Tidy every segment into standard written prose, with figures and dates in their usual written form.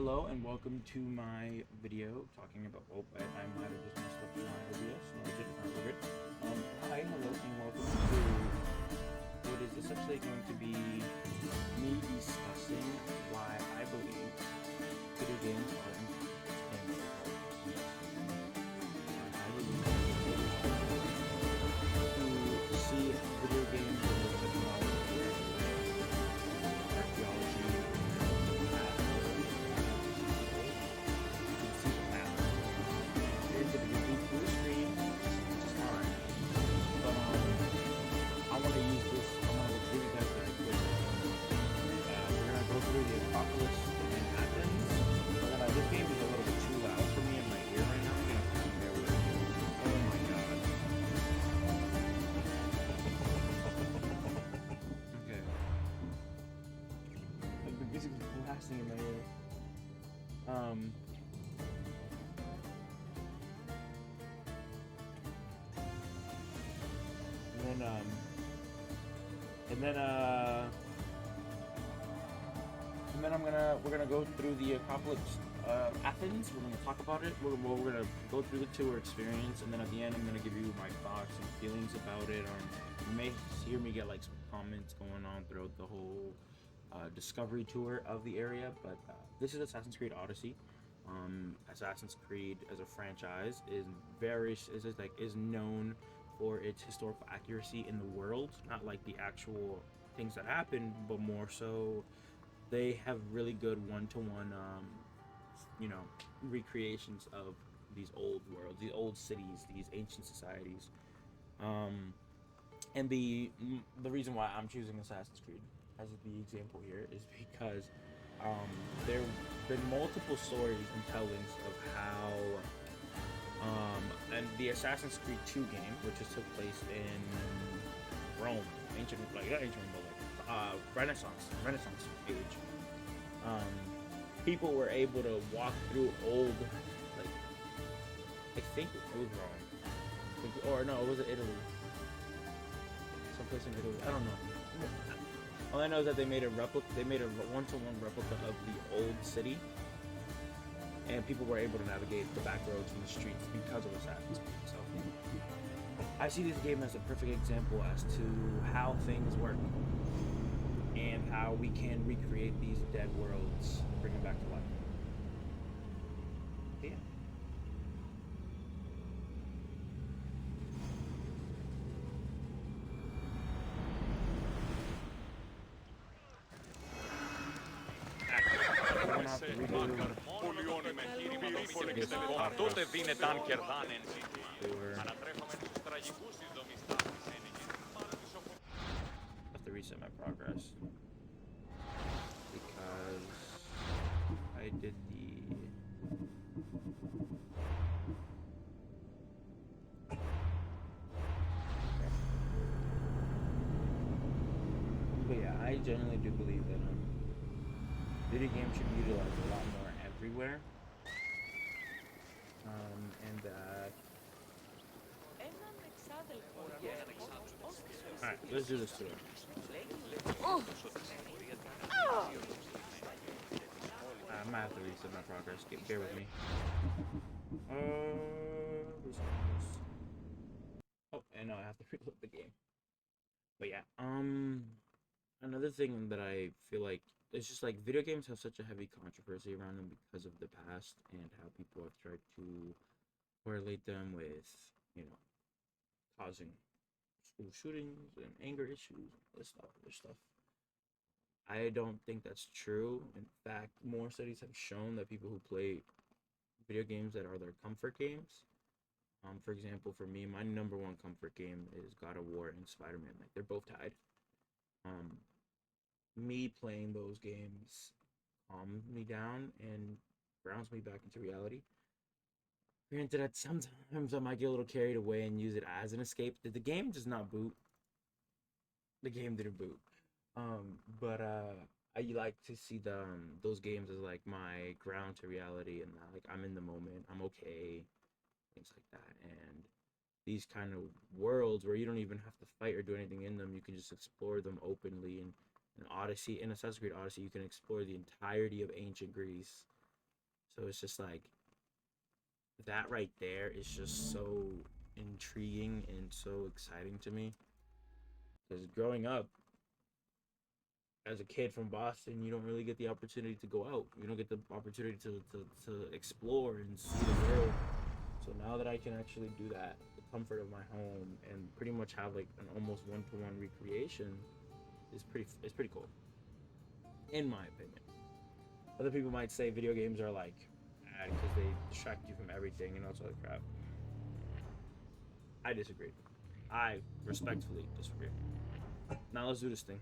hello and welcome to my video talking about, I might have just messed up my OBS. No, I didn't. Alright, we're good. Hi, hello, and welcome to what is essentially going to be me discussing why I believe video games are important. I believe to see video games as technology, archaeology, blue screen, which is fine. But I want to use this. I want to give you guys like a quick. We're gonna go through the Akropolis in Athens. This game is a little bit too loud for me in my ear right now. I'm gonna have to bear with me. Oh my god. Okay. Like the music is blasting in my ear. And then we're gonna go through the Akropolis Athens. We're gonna talk about it. We're gonna go through the tour experience, and then at the end, I'm gonna give you my thoughts and feelings about it. Or you may hear me get like some comments going on throughout the whole discovery tour of the area. But this is Assassin's Creed Odyssey. Assassin's Creed as a franchise is known for its historical accuracy in the world, not like the actual things that happen, but more so they have really good one-to-one recreations of these old worlds, these old cities, these ancient societies. And the reason why I'm choosing Assassin's Creed as the example here is because there have been multiple stories and tellings of how and the Assassin's Creed 2 game, which just took place in Rome, not ancient Rome, but like Renaissance age. People were able to walk through old, like, I think it was Rome, or no, was it Italy? Someplace in Italy, I don't know. All I know is that they made a one-to-one replica of the old city, and people were able to navigate the back roads and the streets because of Assassin's Creed. So I see this game as a perfect example as to how things work and how we can recreate these dead worlds, bring them back to life. Yeah. Τότε δίνεται κερδάνε ανατρέφαμε τους τραγικούς της δομής I have to reset my progress because I did the but yeah, I genuinely do believe that video games should be utilized a lot more everywhere. And that alright, let's do this tour. I might have to reset my progress. Bear with me. Oh, and no, I have to reload the game. But yeah, another thing that I feel like it's just like video games have such a heavy controversy around them because of the past and how people have tried to correlate them with, causing school shootings and anger issues, other stuff. I don't think that's true. In fact, more studies have shown that people who play video games that are their comfort games, for example, for me, my number one comfort game is God of War and Spider-Man. Like, they're both tied. Me playing those games calms me down and grounds me back into reality. Granted, that sometimes I might get a little carried away and use it as an escape. The game does not boot. The game didn't boot. But I like to see those games as like my ground to reality, and like I'm in the moment, I'm okay, things like that. And these kind of worlds where you don't even have to fight or do anything in them, you can just explore them openly. And in Odyssey, in Assassin's Creed Odyssey, you can explore the entirety of ancient Greece So it's just like that right there is just so intriguing and so exciting to me. Because growing up as a kid from Boston, you don't really get the opportunity to go out. You don't get the opportunity to explore and see the world. So now that I can actually do that, the comfort of my home, and pretty much have like an almost one-to-one recreation, is pretty cool, in my opinion. Other people might say video games are like bad because they distract you from everything and all sort of crap. I disagree. I respectfully disagree. Now let's do this thing.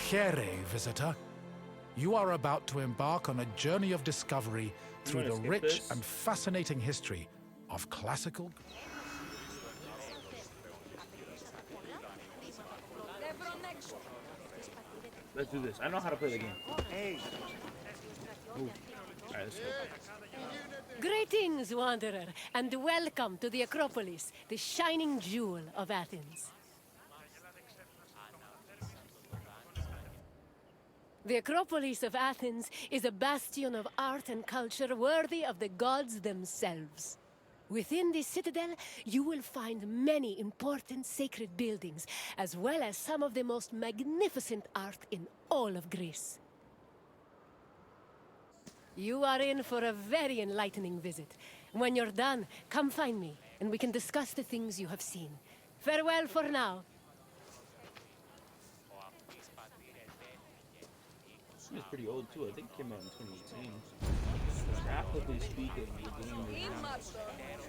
Here, visitor. You are about to embark on a journey of discovery through the rich and fascinating history of classical... Let's do this. I know how to play the game. Hey. All right, let's go. Greetings, wanderer, and welcome to the Akropolis, the shining jewel of Athens. The Acropolis of Athens is a bastion of art and culture worthy of the gods themselves. Within this citadel, you will find many important sacred buildings, as well as some of the most magnificent art in all of Greece. You are in for a very enlightening visit. When you're done, come find me, and we can discuss the things you have seen. Farewell for now. It's pretty old too. I think it came out in 2018. Graphically speaking, the game is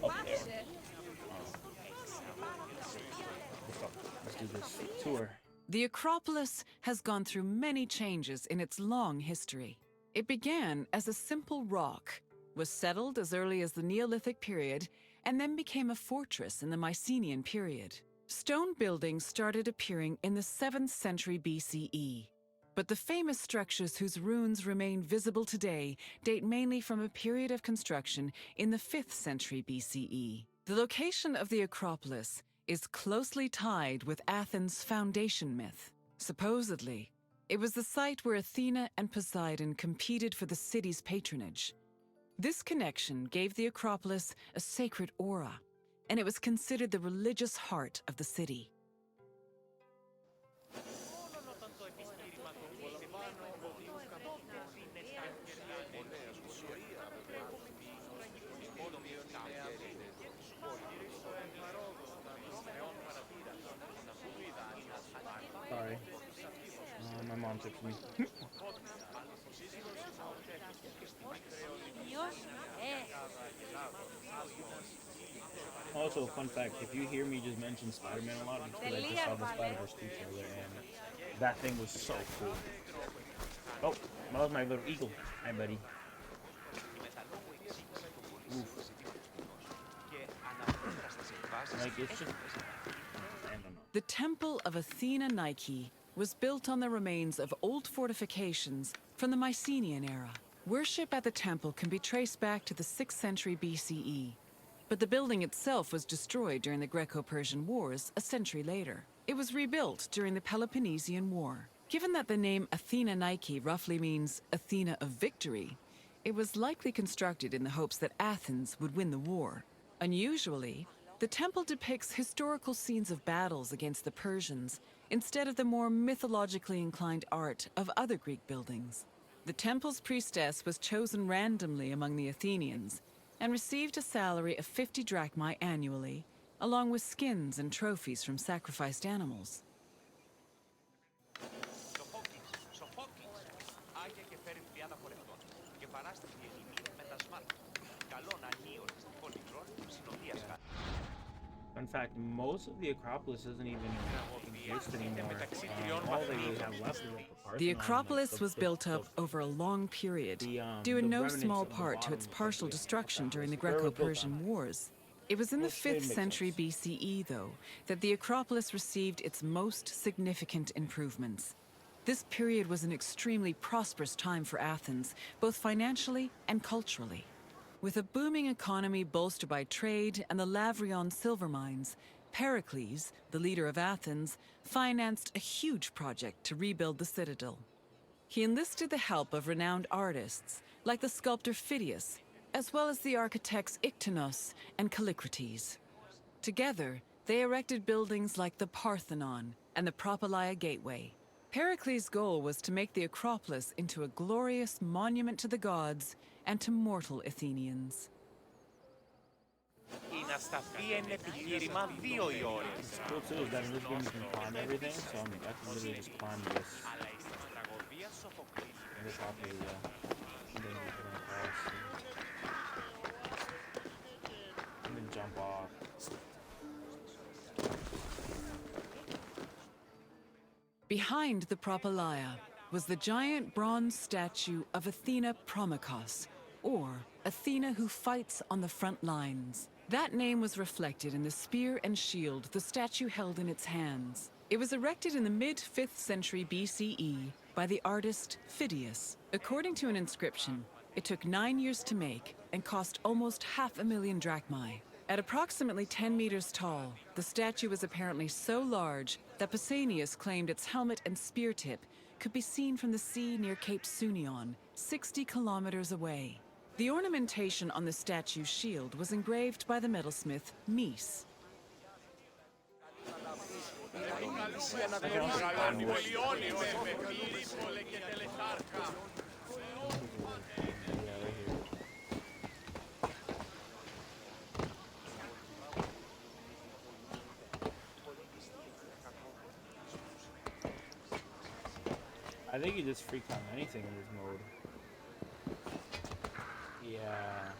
up there. Let's do this tour. The Acropolis has gone through many changes in its long history. It began as a simple rock, was settled as early as the Neolithic period, and then became a fortress in the Mycenaean period. Stone buildings started appearing in the 7th century BCE. But the famous structures whose ruins remain visible today date mainly from a period of construction in the 5th century BCE. The location of the Acropolis is closely tied with Athens' foundation myth. Supposedly, it was the site where Athena and Poseidon competed for the city's patronage. This connection gave the Acropolis a sacred aura, and it was considered the religious heart of the city. Sorry. My mom texted me. Also, fun fact, if you hear me just mention Spider-Man a lot, it's because I just saw the Spider-Verse 2 trailer, and that thing was so cool. Oh, that was my little eagle. Hi, buddy. Oof. Like, it's just... I don't know. The Temple of Athena Nike was built on the remains of old fortifications from the Mycenaean era. Worship at the temple can be traced back to the 6th century BCE, but the building itself was destroyed during the Greco-Persian Wars a century later. It was rebuilt during the Peloponnesian War. Given that the name Athena Nike roughly means Athena of victory, it was likely constructed in the hopes that Athens would win the war. Unusually, the temple depicts historical scenes of battles against the Persians instead of the more mythologically inclined art of other Greek buildings. The temple's priestess was chosen randomly among the Athenians and received a salary of 50 drachmae annually, along with skins and trophies from sacrificed animals. In fact, most of the Acropolis doesn't even exist anymore. All they really have left is like the Parthenon. The Acropolis was built up over a long period, due in no small part to its partial destruction during the Greco-Persian Wars. It was in the Which would 5th make century sense. BCE, though, that the Acropolis received its most significant improvements. This period was an extremely prosperous time for Athens, both financially and culturally. With a booming economy bolstered by trade and the Lavrion silver mines, Pericles, the leader of Athens, financed a huge project to rebuild the citadel. He enlisted the help of renowned artists, like the sculptor Phidias, as well as the architects Iktinos and Callicrates. Together, they erected buildings like the Parthenon and the Propylaea Gateway. Pericles' goal was to make the Acropolis into a glorious monument to the gods and to mortal Athenians. Είναι ασταθή ένα επιχείρημα 2 οι ώρες. What's cool too is that in this game you can climb everything, so I mean I can literally just climb this Αλλά η τραγωδία Σοφοκλή. in the top area. And then you can cross and then jump off. Behind the Propylaea was the giant bronze statue of Athena Promachos, or Athena who fights on the front lines. That name was reflected in the spear and shield the statue held in its hands. It was erected in the mid-5th century BCE by the artist Phidias. According to an inscription, it took 9 years to make and cost almost 500,000 drachmae. At approximately 10 meters tall, the statue was apparently so large that Pausanias claimed its helmet and spear tip could be seen from the sea near Cape Sunion, 60 kilometers away. The ornamentation on the statue's shield was engraved by the metalsmith Mies. I think you just free climb anything in this mode. Yeah.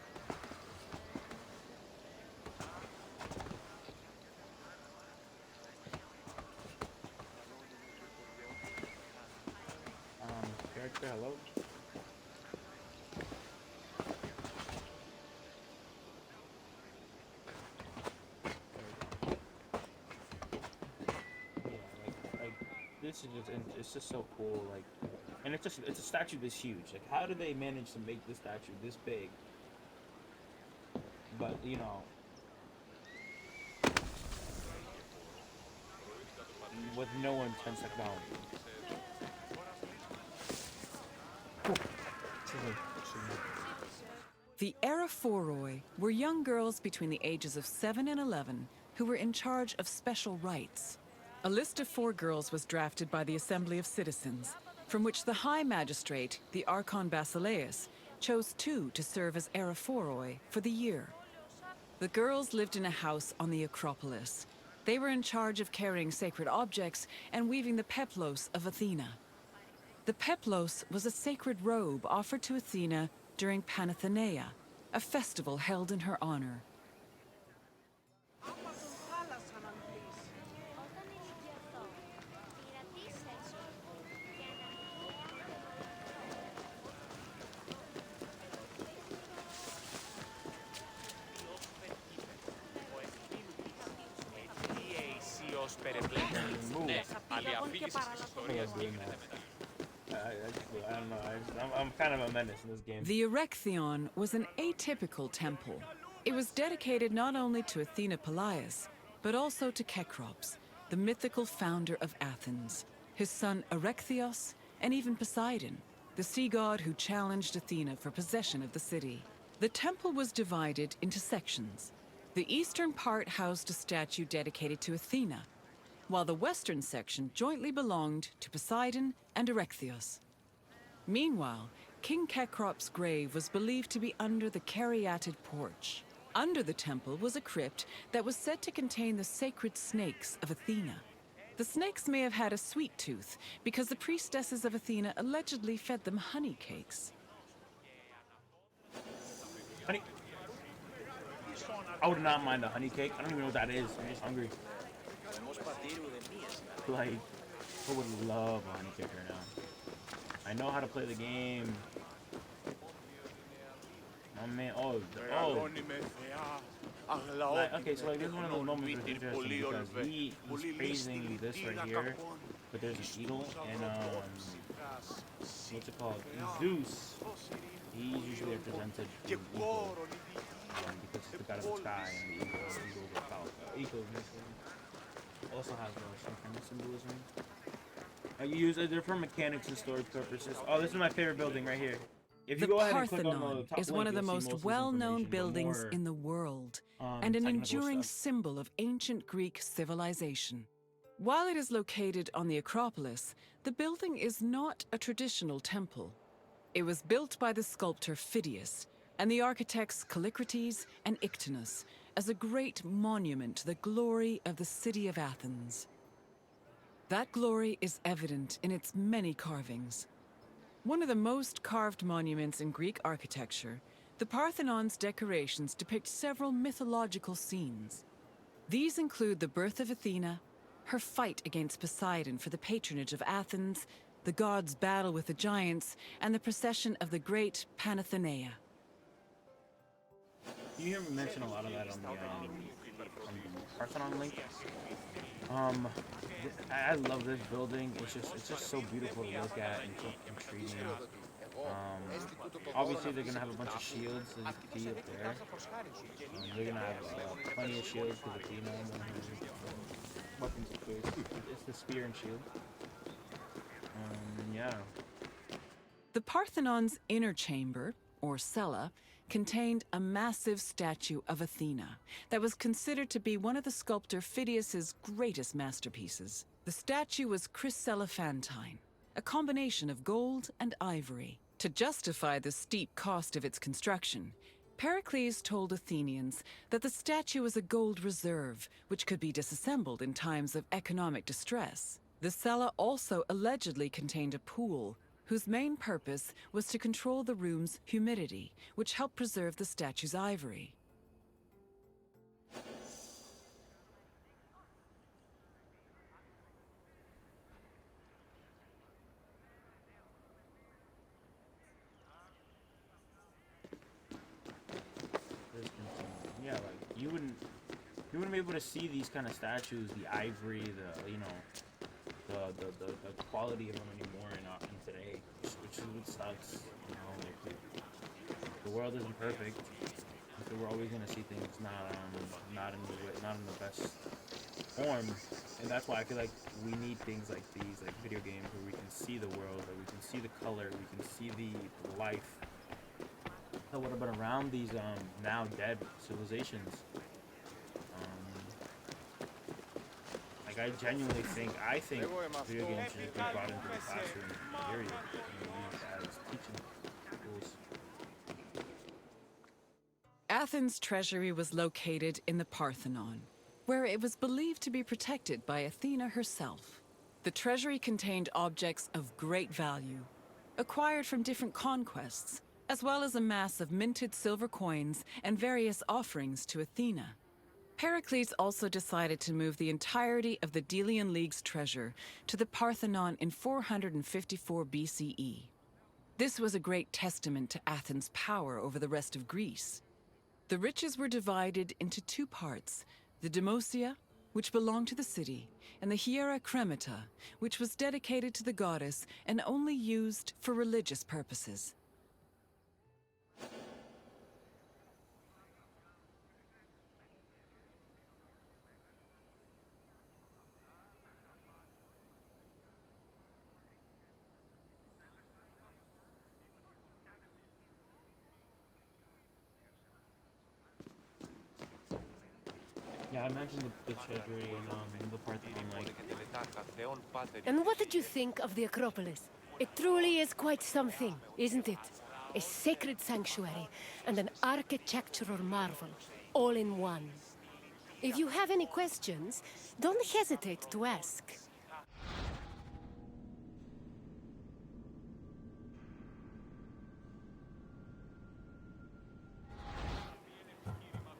Character, hello? This is just, it's just so cool, like, and it's a statue this huge. Like, how do they manage to make the statue this big? But, you know, with no intense technology. The Aerophoroi were young girls between the ages of 7 and 11 who were in charge of special rites. A list of 4 girls was drafted by the Assembly of Citizens, from which the High Magistrate, the Archon Basileus, chose 2 to serve as Aerophoroi for the year. The girls lived in a house on the Akropolis. They were in charge of carrying sacred objects and weaving the peplos of Athena. The peplos was a sacred robe offered to Athena during Panathenaea, a festival held in her honor. Ναι, άλλη αφήγηση της ιστορίας γίνεται μετά. I don't know. I'm kind of a menace in this game. The Erechtheion was an atypical temple. It was dedicated not only to Athena Polias, but also to Kekrops, the mythical founder of Athens, his son Erechtheos, and even Poseidon, the sea god who challenged Athena for possession of the city. The temple was divided into sections. The eastern part housed a statue dedicated to Athena, while the western section jointly belonged to Poseidon and Erechtheos. Meanwhile, King Kekrop's grave was believed to be under the caryatid porch. Under the temple was a crypt that was said to contain the sacred snakes of Athena. The snakes may have had a sweet tooth because the priestesses of Athena allegedly fed them honey cakes. Honey. I would not mind a honey cake. I don't even know what that is. I'm just hungry. Like, I would love a honey cake right now. I know how to play the game. My man, oh, Okay, so like this is one of those moments that's interesting because he's praising this right here, but there's an eagle and what's it called? Zeus. He's usually represented in eagle because he's the god of the sky and the eagle is about eagle also has some kind of symbolism. They're for mechanics and storage purposes. Oh, this is my favorite building right here. If you The go ahead and click on the Parthenon top is link, one of the you'll see most of this well-known information, but buildings more, in the world, and an technical enduring stuff. symbol of ancient Greek civilization. While it is located on the Akropolis, the building is not a traditional temple. It was built by the sculptor Phidias and the architects Callicrates and Ictinus as a great monument to the glory of the city of Athens. That glory is evident in its many carvings. One of the most carved monuments in Greek architecture, the Parthenon's decorations depict several mythological scenes. These include the birth of Athena, her fight against Poseidon for the patronage of Athens, the gods' battle with the giants, and the procession of the great Panathenaea. You hear me mention a lot of that on the Parthenon link. I love this building. It's just so beautiful to look at and so intriguing. Obviously they're gonna have a bunch of shields as you can see up there. They're gonna have plenty of shields because Athena weapons of choice. It's the spear and shield. Yeah. The Parthenon's inner chamber, or cella, contained a massive statue of Athena that was considered to be one of the sculptor Phidias's greatest masterpieces. The statue was chryselephantine, a combination of gold and ivory. To justify the steep cost of its construction, Pericles told Athenians that the statue was a gold reserve, which could be disassembled in times of economic distress. The cella also allegedly contained a pool, whose main purpose was to control the room's humidity, which helped preserve the statue's ivory. Yeah, like you wouldn't be able to see these kind of statues, the ivory, the quality of them anymore in today, which is what sucks. You know, like the world isn't perfect, so we're always gonna see things not in the best form, and that's why I feel like we need things like these, like video games, where we can see the world, where we can see the color, we can see the life that would have been around these now dead civilizations. Like I genuinely think video games should be brought into the classroom period, used as teaching tools. Athens' treasury was located in the Parthenon, where it was believed to be protected by Athena herself. The treasury contained objects of great value, acquired from different conquests, as well as a mass of minted silver coins and various offerings to Athena. Pericles also decided to move the entirety of the Delian League's treasure to the Parthenon in 454 BCE. This was a great testament to Athens' power over the rest of Greece. The riches were divided into two parts, the Demosia, which belonged to the city, and the Hiera Cremata, which was dedicated to the goddess and only used for religious purposes. Yeah, I mentioned the treasury and the Parthenon, like. And what did you think of the Acropolis? It truly is quite something, isn't it? A sacred sanctuary and an architectural marvel, all in one. If you have any questions, don't hesitate to ask.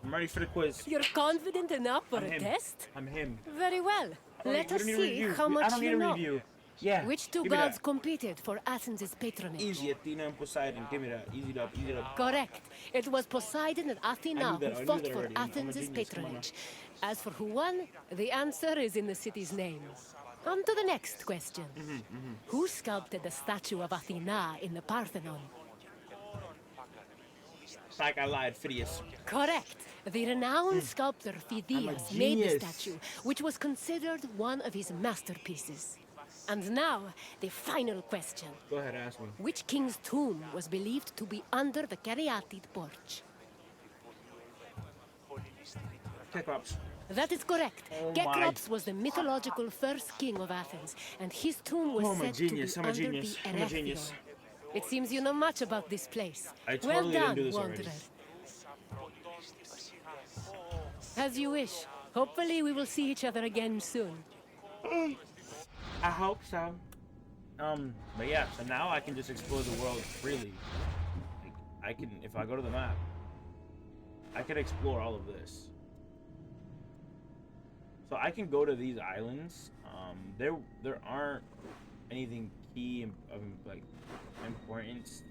I'm ready for the quiz. You're confident enough for I'm a him. test? I'm him. Very well. Let us see how much I don't need you a know. review. Yeah. Which two give me gods that. competed for Athens' patronage? Easy, Athena and Poseidon. Give me that. Easy up, easy up. Correct. It was Poseidon and I Athena knew who that. I knew fought that for already. I'm a Athens' genius. Come on now. patronage. As for who won, the answer is in the city's name. On to the next question. Who sculpted the statue of Athena in the Parthenon? Like I lied, Phidias. Correct. The renowned sculptor I'm a Phidias made the genius. statue, which was considered one of his masterpieces. And now, the final question. Go ahead, ask me. Which king's tomb was believed to be under the Caryatid porch? Kekrops. That is correct. Oh Kekrops was the mythological first king of Athens, and his tomb was Oh, I'm a said genius. to I'm be a under genius. the I'm a Erechthon. genius. It seems you know much about this place. I Well totally didn't done, do this already. wanderer. As you wish. Hopefully we will see each other again soon. I hope so. But yeah, so now I can just explore the world freely. Like, I can, if I go to the map, I can explore all of this. So I can go to these islands. There aren't anything key of like importance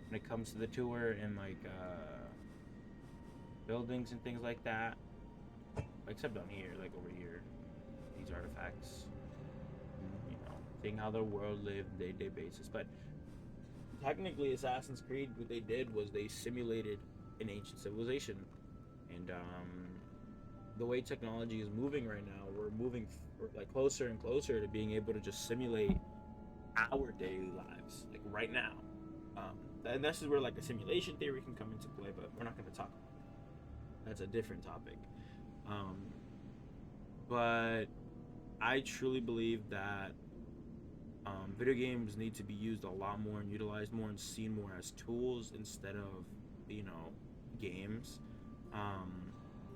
when it comes to the tour and like buildings and things like that. Except on here, like over here, these artifacts. You know, seeing how the world lived day-to-day basis. But technically, Assassin's Creed, what they did was they simulated an ancient civilization, and the way technology is moving right now, we're moving like closer and closer to being able to just simulate our daily lives, like right now. And this is where like the simulation theory can come into play, but we're not going to talk about that. That's a different topic. But I truly believe that video games need to be used a lot more and utilized more and seen more as tools instead of, you know, games.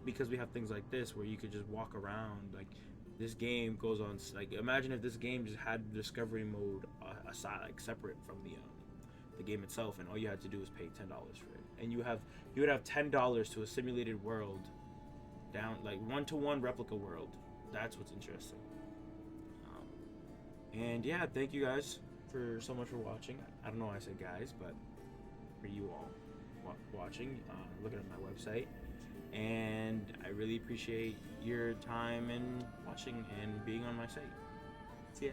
Because we have things like this where you could just walk around. Like this game goes on. Like imagine if this game just had discovery mode aside, like separate from the game itself, and all you had to do was pay $10 for it, and you would have $10 to a simulated world, down like one-to-one replica world. That's what's interesting. And yeah, thank you guys for so much for watching. I don't know why I said guys, but for you all watching, looking at my website. And I really appreciate your time and watching and being on my site. See ya.